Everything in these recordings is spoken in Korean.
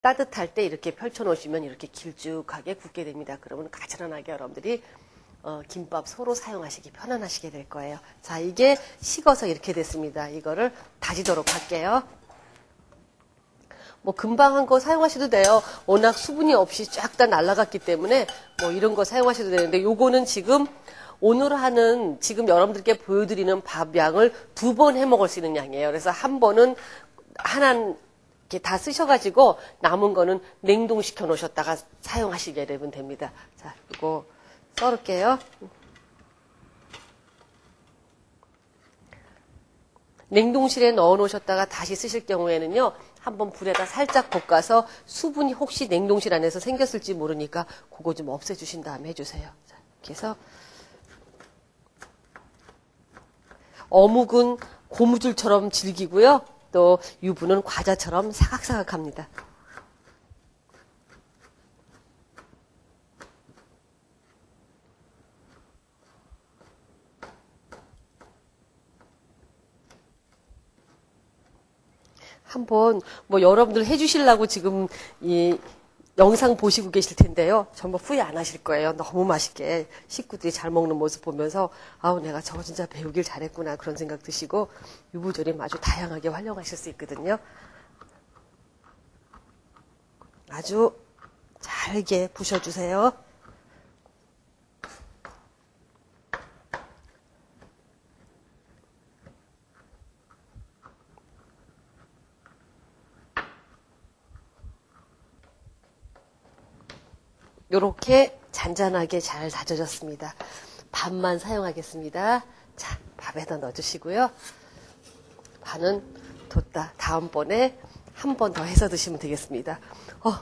따뜻할 때 이렇게 펼쳐놓으시면 이렇게 길쭉하게 굽게 됩니다. 그러면 가지런하게 여러분들이 김밥 소로 사용하시기 편안하시게 될 거예요. 자, 이게 식어서 이렇게 됐습니다. 이거를 다지도록 할게요. 뭐 금방 한 거 사용하셔도 돼요. 워낙 수분이 없이 쫙 다 날아갔기 때문에 뭐 이런 거 사용하셔도 되는데, 요거는 지금 오늘 하는 지금 여러분들께 보여드리는 밥 양을 2번 해 먹을 수 있는 양이에요. 그래서 한 번은 하나 이렇게 다 쓰셔가지고 남은 거는 냉동시켜 놓으셨다가 사용하시게 되면 됩니다. 자, 이거 썰을게요. 냉동실에 넣어 놓으셨다가 다시 쓰실 경우에는요, 한번 불에다 살짝 볶아서 수분이 혹시 냉동실 안에서 생겼을지 모르니까 그거 좀 없애주신 다음에 해주세요. 자, 이렇게 해서 어묵은 고무줄처럼 질기고요. 또 유부는 과자처럼 사각사각합니다. 한번 뭐 여러분들 해주시려고 지금 이 영상 보시고 계실 텐데요. 정말 후회 안 하실 거예요. 너무 맛있게 식구들이 잘 먹는 모습 보면서 아우, 내가 저거 진짜 배우길 잘했구나 그런 생각 드시고, 유부조림 아주 다양하게 활용하실 수 있거든요. 아주 잘게 부셔주세요. 요렇게 잔잔하게 잘 다져졌습니다. 반만 사용하겠습니다. 자, 밥에다 넣어주시고요. 반은 뒀다 다음번에 한 번 더 해서 드시면 되겠습니다.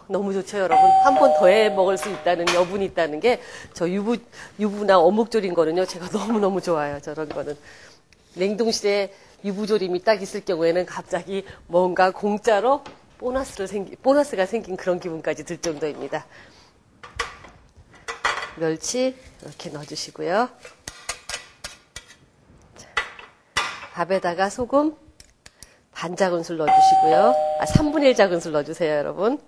너무 좋죠, 여러분. 한 번 더 해 먹을 수 있다는 여분이 있다는 게, 저 유부나 어묵조림 거는요, 제가 너무너무 좋아요. 저런 거는. 냉동실에 유부조림이 딱 있을 경우에는 갑자기 뭔가 공짜로 보너스가 생긴 그런 기분까지 들 정도입니다. 멸치 이렇게 넣어주시고요. 자, 밥에다가 소금 반 작은술 넣어주시고요. 3분의 1 작은술 넣어주세요, 여러분.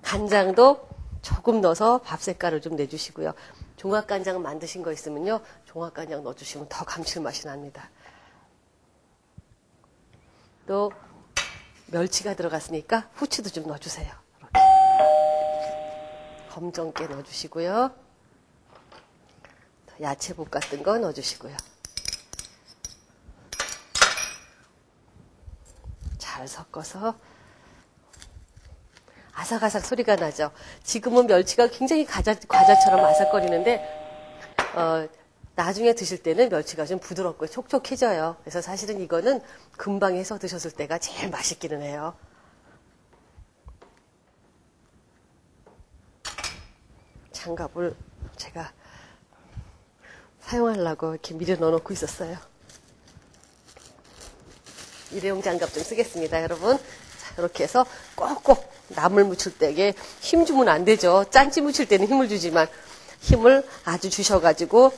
간장도 조금 넣어서 밥 색깔을 좀 내주시고요. 종합간장 만드신 거 있으면요, 종합간장 넣어주시면 더 감칠맛이 납니다. 또 멸치가 들어갔으니까 후추도 좀 넣어주세요. 이렇게. 검정깨 넣어주시고요. 야채 볶았던 거 넣어주시고요. 잘 섞어서 아삭아삭 소리가 나죠. 지금은 멸치가 굉장히 과자처럼 아삭거리는데 나중에 드실 때는 멸치가 좀 부드럽고 촉촉해져요. 그래서 사실은 이거는 금방 해서 드셨을 때가 제일 맛있기는 해요. 장갑을 제가 사용하려고 이렇게 미리 넣어놓고 있었어요. 일회용 장갑 좀 쓰겠습니다, 여러분. 자, 이렇게 해서 꼭꼭 나물 무칠 때에 힘 주면 안 되죠. 짠지 무칠 때는 힘을 주지만 힘을 아주 주셔가지고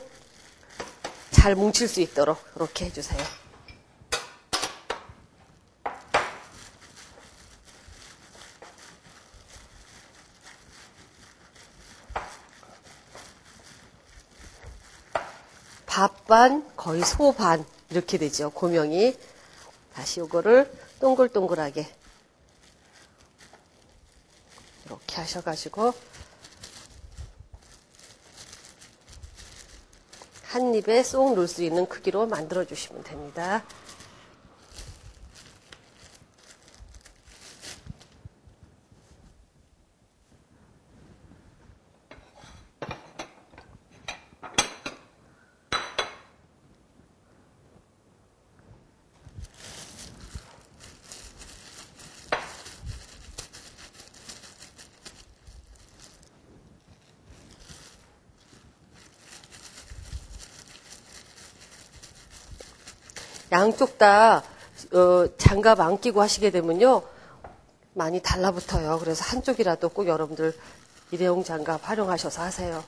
잘 뭉칠 수 있도록 이렇게 해주세요. 밥 반, 거의 소 반 이렇게 되죠. 고명이. 다시 요거를 동글동글하게 이렇게 하셔가지고 한 입에 쏙 넣을 수 있는 크기로 만들어 주시면 됩니다. 양쪽 다 장갑 안 끼고 하시게 되면요, 많이 달라붙어요. 그래서 한쪽이라도 꼭 여러분들 일회용 장갑 활용하셔서 하세요.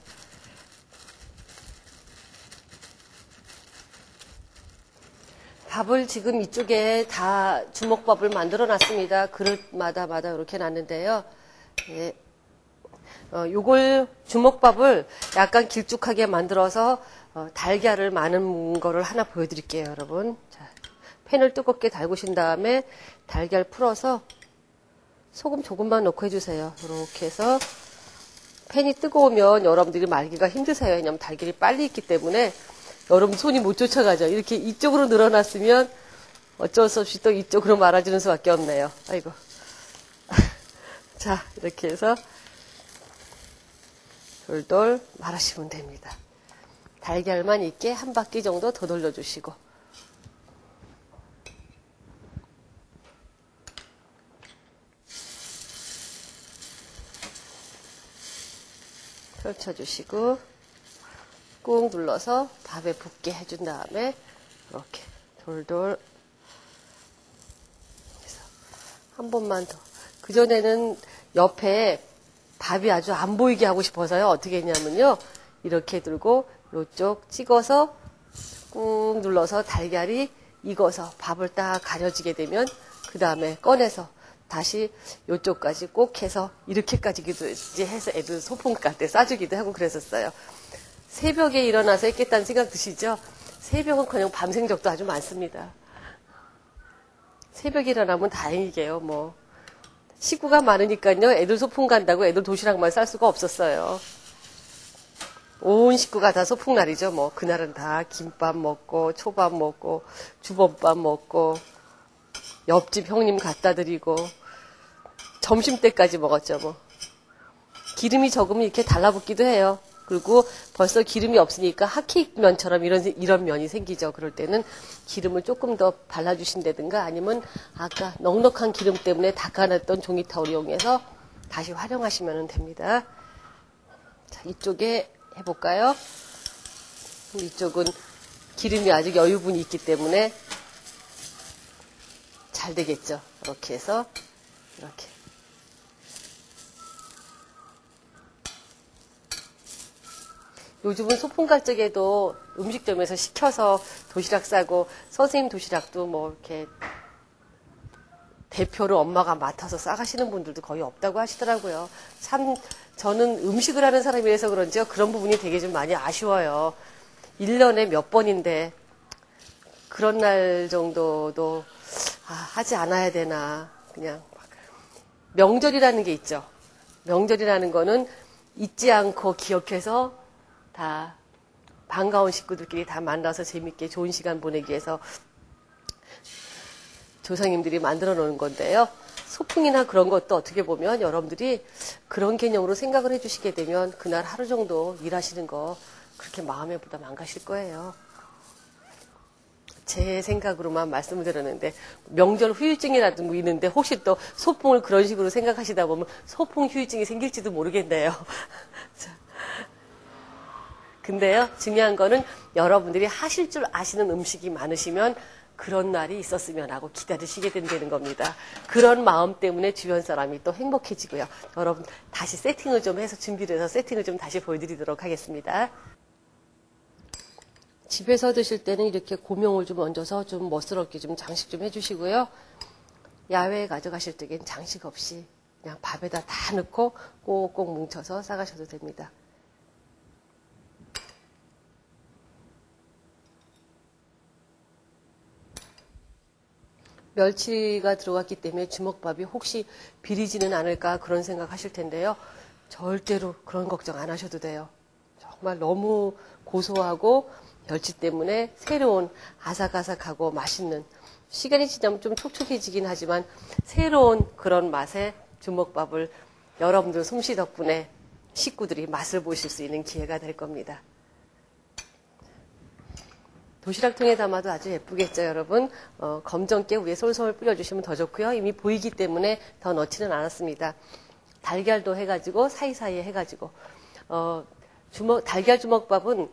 밥을 지금 이쪽에 다 주먹밥을 만들어 놨습니다. 그릇마다 이렇게 놨는데요. 예. 요걸 주먹밥을 약간 길쭉하게 만들어서 달걀을 많은 거를 하나 보여드릴게요, 여러분. 자, 팬을 뜨겁게 달구신 다음에 달걀 풀어서 소금 조금만 넣고 해주세요. 이렇게 해서 팬이 뜨거우면 여러분들이 말기가 힘드세요. 왜냐면 달걀이 빨리 익기 때문에 여러분 손이 못 쫓아가죠. 이렇게 이쪽으로 늘어났으면 어쩔 수 없이 또 이쪽으로 말아주는 수밖에 없네요. 아이고. 자, 이렇게 해서 돌돌 말아주시면 됩니다. 달걀만 익게 한 바퀴 정도 더 돌려주시고. 펼쳐주시고 꾹 눌러서 밥에 붙게 해준 다음에 이렇게 돌돌 해서 한 번만 더. 그전에는 옆에 밥이 아주 안 보이게 하고 싶어서요. 어떻게 했냐면요. 이렇게 들고 이쪽 찍어서 꾹 눌러서 달걀이 익어서 밥을 딱 가려지게 되면 그 다음에 꺼내서 다시 이쪽까지 꼭 해서 이렇게까지기도 해서 애들 소풍 갈 때 싸주기도 하고 그랬었어요. 새벽에 일어나서 했겠다는 생각 드시죠? 새벽은 그냥 밤생 적도 아주 많습니다. 새벽에 일어나면 다행이게요. 뭐 식구가 많으니까요. 애들 소풍 간다고 애들 도시락만 쌀 수가 없었어요. 온 식구가 다 소풍날이죠. 뭐 그날은 다 김밥 먹고 초밥 먹고 주범밥 먹고 옆집 형님 갖다 드리고 점심때까지 먹었죠. 뭐 기름이 적으면 이렇게 달라붙기도 해요. 그리고 벌써 기름이 없으니까 핫케이크면처럼 이런 면이 생기죠. 그럴 때는 기름을 조금 더 발라주신다든가 아니면 아까 넉넉한 기름 때문에 닦아놨던 종이타올 이용해서 다시 활용하시면 됩니다. 자, 이쪽에 해볼까요? 이쪽은 기름이 아직 여유분이 있기 때문에 잘 되겠죠. 이렇게 해서 이렇게. 요즘은 소풍 갈 적에도 음식점에서 시켜서 도시락 싸고 선생님 도시락도 뭐 이렇게 대표를 엄마가 맡아서 싸가시는 분들도 거의 없다고 하시더라고요. 참 저는 음식을 하는 사람이라서 그런지요. 그런 부분이 되게 좀 많이 아쉬워요. 1년에 몇 번인데 그런 날 정도도 하지 않아야 되나. 그냥 명절이라는 게 있죠. 명절이라는 거는 잊지 않고 기억해서 다 반가운 식구들끼리 다 만나서 재밌게 좋은 시간 보내기 위해서 조상님들이 만들어 놓은 건데요. 소풍이나 그런 것도 어떻게 보면 여러분들이 그런 개념으로 생각을 해주시게 되면 그날 하루 정도 일하시는 거 그렇게 마음에 부담 안 가실 거예요. 제 생각으로만 말씀을 드렸는데 명절 후유증이라도 뭐 있는데 혹시 또 소풍을 그런 식으로 생각하시다 보면 소풍 후유증이 생길지도 모르겠네요. 근데요, 중요한 거는 여러분들이 하실 줄 아시는 음식이 많으시면 그런 날이 있었으면 하고 기다리시게 된다는 겁니다. 그런 마음 때문에 주변 사람이 또 행복해지고요. 여러분 다시 세팅을 좀 해서 준비를 해서 세팅을 좀 다시 보여드리도록 하겠습니다. 집에서 드실 때는 이렇게 고명을 좀 얹어서 좀 멋스럽게 좀 장식 좀 해주시고요. 야외에 가져가실 때는 장식 없이 그냥 밥에다 다 넣고 꼭꼭 뭉쳐서 싸가셔도 됩니다. 멸치가 들어갔기 때문에 주먹밥이 혹시 비리지는 않을까 그런 생각 하실 텐데요. 절대로 그런 걱정 안 하셔도 돼요. 정말 너무 고소하고 멸치 때문에 새로운 아삭아삭하고 맛있는, 시간이 지나면 좀 촉촉해지긴 하지만 새로운 그런 맛의 주먹밥을 여러분들 솜씨 덕분에 식구들이 맛을 보실 수 있는 기회가 될 겁니다. 도시락통에 담아도 아주 예쁘겠죠, 여러분. 검정깨 위에 솔솔 뿌려주시면 더 좋고요. 이미 보이기 때문에 더 넣지는 않았습니다. 달걀도 해가지고 사이사이에 해가지고 달걀 주먹밥은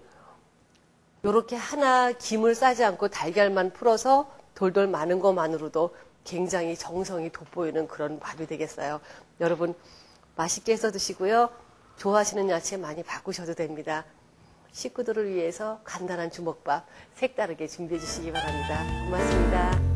이렇게 하나 김을 싸지 않고 달걀만 풀어서 돌돌 마는 것만으로도 굉장히 정성이 돋보이는 그런 밥이 되겠어요. 여러분 맛있게 해서 드시고요. 좋아하시는 야채 많이 바꾸셔도 됩니다. 식구들을 위해서 간단한 주먹밥 색다르게 준비해 주시기 바랍니다. 고맙습니다.